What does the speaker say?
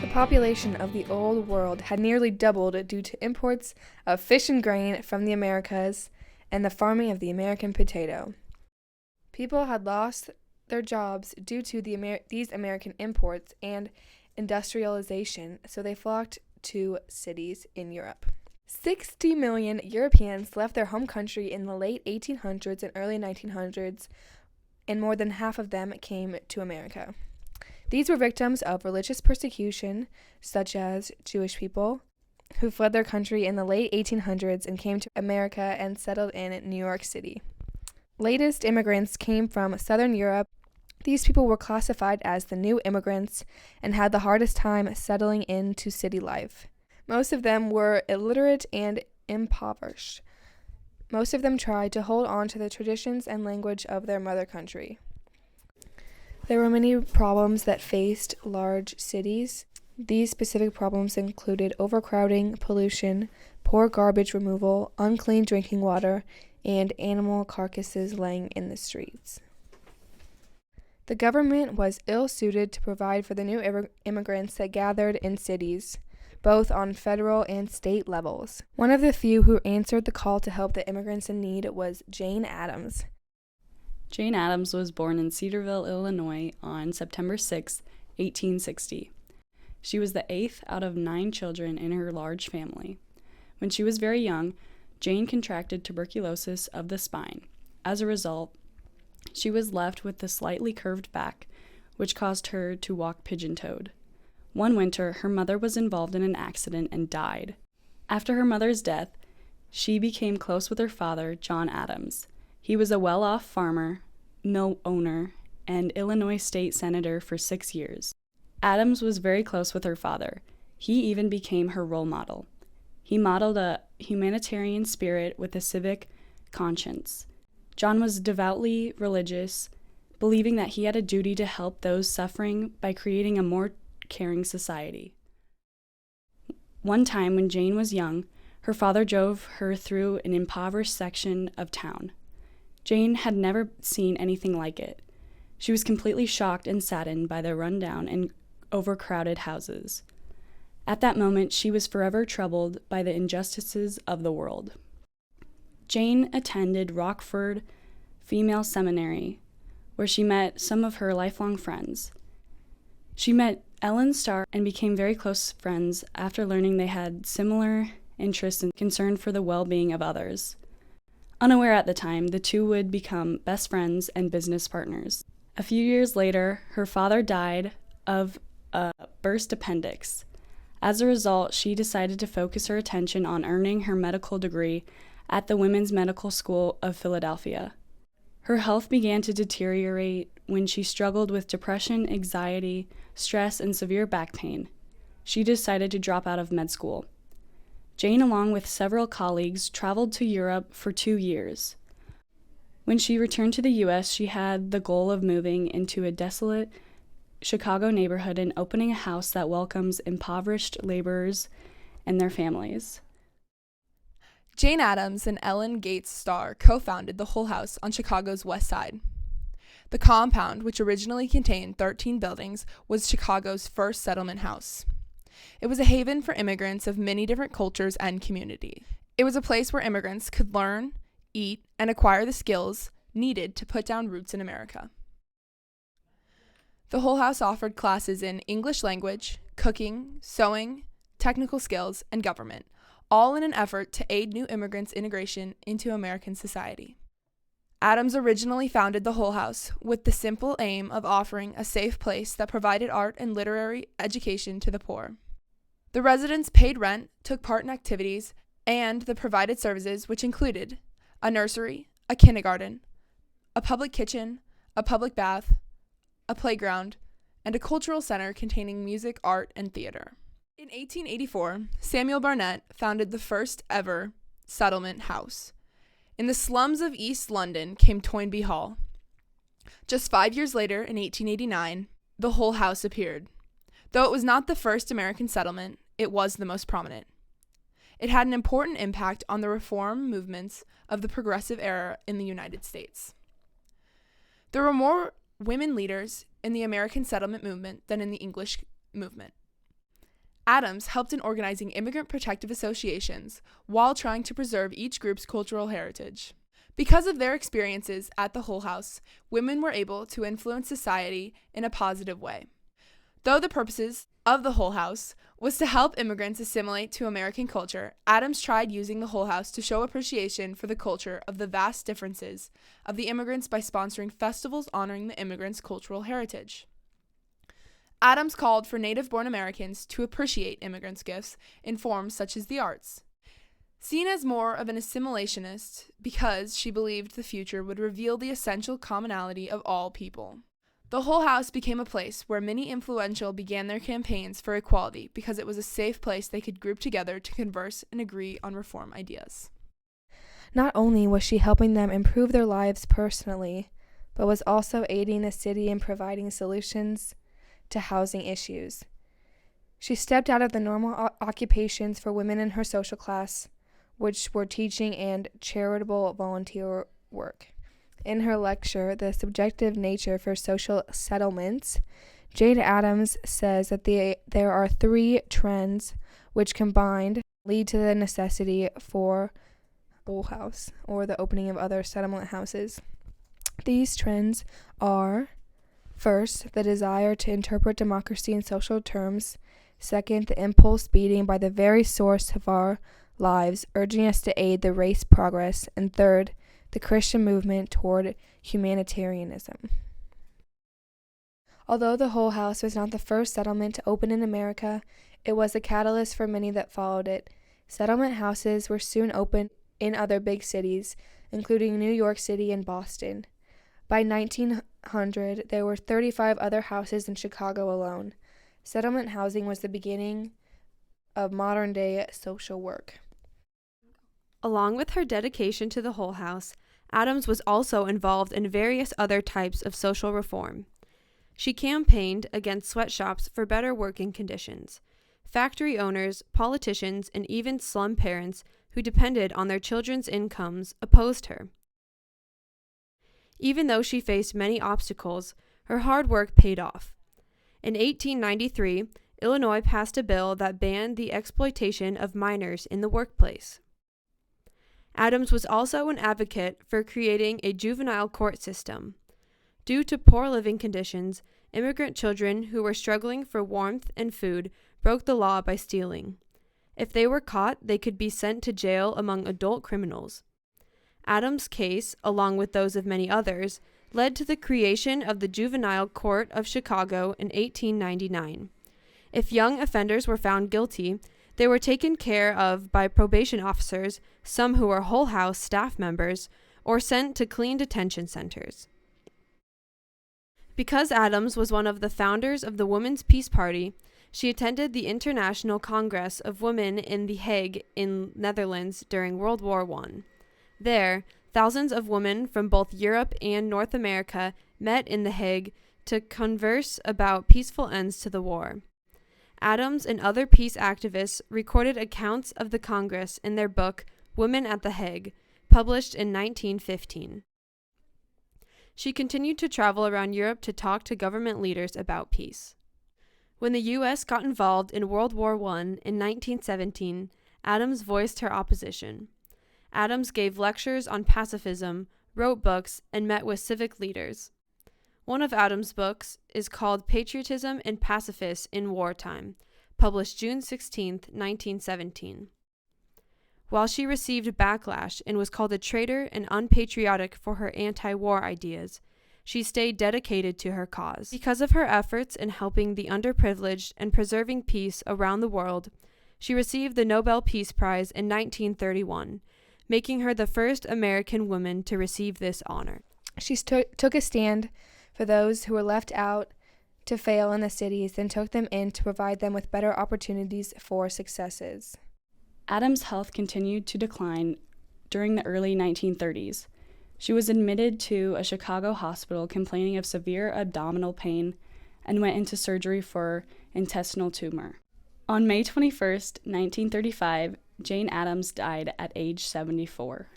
The population of the Old World had nearly doubled due to imports of fish and grain from the Americas and the farming of the American potato. People had lost their jobs due to these American imports and industrialization, so they flocked to cities in Europe. 60 million Europeans left their home country in the late 1800s and early 1900s, and more than half of them came to America. These were victims of religious persecution, such as Jewish people, who fled their country in the late 1800s and came to America and settled in New York City. Latest immigrants came from Southern Europe. These people were classified as the new immigrants and had the hardest time settling into city life. Most of them were illiterate and impoverished. Most of them tried to hold on to the traditions and language of their mother country. There were many problems that faced large cities. These specific problems included overcrowding, pollution, poor garbage removal, unclean drinking water, and animal carcasses laying in the streets. The government was ill-suited to provide for the new immigrants that gathered in cities, both on federal and state levels. One of the few who answered the call to help the immigrants in need was Jane Addams. Jane Addams was born in Cedarville, Illinois on September 6, 1860. She was the 8th out of 9 children in her large family. When she was very young, Jane contracted tuberculosis of the spine. As a result, she was left with a slightly curved back, which caused her to walk pigeon-toed. One winter, her mother was involved in an accident and died. After her mother's death, she became close with her father, John Addams. He was a well-off farmer, mill owner, and Illinois state senator for 6 years. Addams was very close with her father. He even became her role model. He modeled a humanitarian spirit with a civic conscience. John was devoutly religious, believing that he had a duty to help those suffering by creating a more caring society. One time when Jane was young, her father drove her through an impoverished section of town. Jane had never seen anything like it. She was completely shocked and saddened by the rundown and overcrowded houses. At that moment, she was forever troubled by the injustices of the world. Jane attended Rockford Female Seminary, where she met some of her lifelong friends. She met Ellen Starr and became very close friends after learning they had similar interests and concern for the well-being of others. Unaware at the time, the two would become best friends and business partners. A few years later, her father died of a burst appendix. As a result, she decided to focus her attention on earning her medical degree at the Women's Medical School of Philadelphia. Her health began to deteriorate when she struggled with depression, anxiety, stress, and severe back pain. She decided to drop out of med school. Jane, along with several colleagues, traveled to Europe for 2 years. When she returned to the U.S., she had the goal of moving into a desolate Chicago neighborhood and opening a house that welcomes impoverished laborers and their families. Jane Addams and Ellen Gates Starr co-founded the Hull House on Chicago's west side. The compound, which originally contained 13 buildings, was Chicago's first settlement house. It was a haven for immigrants of many different cultures and communities. It was a place where immigrants could learn, eat, and acquire the skills needed to put down roots in America. The Hull House offered classes in English language, cooking, sewing, technical skills, and government, all in an effort to aid new immigrants' integration into American society. Addams originally founded the Hull House with the simple aim of offering a safe place that provided art and literary education to the poor. The residents paid rent, took part in activities, and the provided services, which included a nursery, a kindergarten, a public kitchen, a public bath, a playground, and a cultural center containing music, art, and theater. In 1884, Samuel Barnett founded the first ever settlement house. In the slums of East London came Toynbee Hall. Just 5 years later, in 1889, the Hull House appeared. Though it was not the first American settlement, it was the most prominent. It had an important impact on the reform movements of the Progressive era in the United States. There were more women leaders in the American settlement movement than in the English movement. Addams helped in organizing immigrant protective associations while trying to preserve each group's cultural heritage. Because of their experiences at the Hull House, women were able to influence society in a positive way. Though the purposes of the Hull House was to help immigrants assimilate to American culture, Addams tried using the Hull House to show appreciation for the culture of the vast differences of the immigrants by sponsoring festivals honoring the immigrants' cultural heritage. Addams called for native-born Americans to appreciate immigrants' gifts in forms such as the arts. Seen as more of an assimilationist because she believed the future would reveal the essential commonality of all people. The Hull House became a place where many influential began their campaigns for equality because it was a safe place they could group together to converse and agree on reform ideas. Not only was she helping them improve their lives personally, but was also aiding the city in providing solutions to housing issues. She stepped out of the normal occupations for women in her social class, which were teaching and charitable volunteer work. In her lecture, The Subjective Nature for Social Settlements, Jane Addams says that there are three trends which combined lead to the necessity for Hull House, or the opening of other settlement houses. These trends are: first, the desire to interpret democracy in social terms; second, the impulse beating by the very source of our lives, urging us to aid the race progress; and third, the Christian movement toward humanitarianism. Although the Hull House was not the first settlement to open in America, it was a catalyst for many that followed it. Settlement houses were soon opened in other big cities, including New York City and Boston. By 1900, there were 35 other houses in Chicago alone. Settlement housing was the beginning of modern-day social work. Along with her dedication to the Hull House, Addams was also involved in various other types of social reform. She campaigned against sweatshops for better working conditions. Factory owners, politicians, and even slum parents who depended on their children's incomes opposed her. Even though she faced many obstacles, her hard work paid off. In 1893, Illinois passed a bill that banned the exploitation of minors in the workplace. Addams was also an advocate for creating a juvenile court system. Due to poor living conditions, immigrant children who were struggling for warmth and food broke the law by stealing. If they were caught, they could be sent to jail among adult criminals. Addams' case, along with those of many others, led to the creation of the Juvenile Court of Chicago in 1899. If young offenders were found guilty, they were taken care of by probation officers, some who were Hull House staff members, or sent to clean detention centers. Because Addams was one of the founders of the Women's Peace Party, she attended the International Congress of Women in The Hague in Netherlands during World War I. There, thousands of women from both Europe and North America met in The Hague to converse about peaceful ends to the war. Addams and other peace activists recorded accounts of the Congress in their book, Women at The Hague, published in 1915. She continued to travel around Europe to talk to government leaders about peace. When the U.S. got involved in World War I in 1917, Addams voiced her opposition. Addams gave lectures on pacifism, wrote books, and met with civic leaders. One of Addams' books is called Patriotism and Pacifists in Wartime, published June 16, 1917. While she received backlash and was called a traitor and unpatriotic for her anti-war ideas, she stayed dedicated to her cause. Because of her efforts in helping the underprivileged and preserving peace around the world, she received the Nobel Peace Prize in 1931, making her the first American woman to receive this honor. She took a stand for those who were left out to fail in the cities and took them in to provide them with better opportunities for successes. Addams' health continued to decline during the early 1930s. She was admitted to a Chicago hospital complaining of severe abdominal pain and went into surgery for intestinal tumor. On May 21, 1935, Jane Addams died at age 74.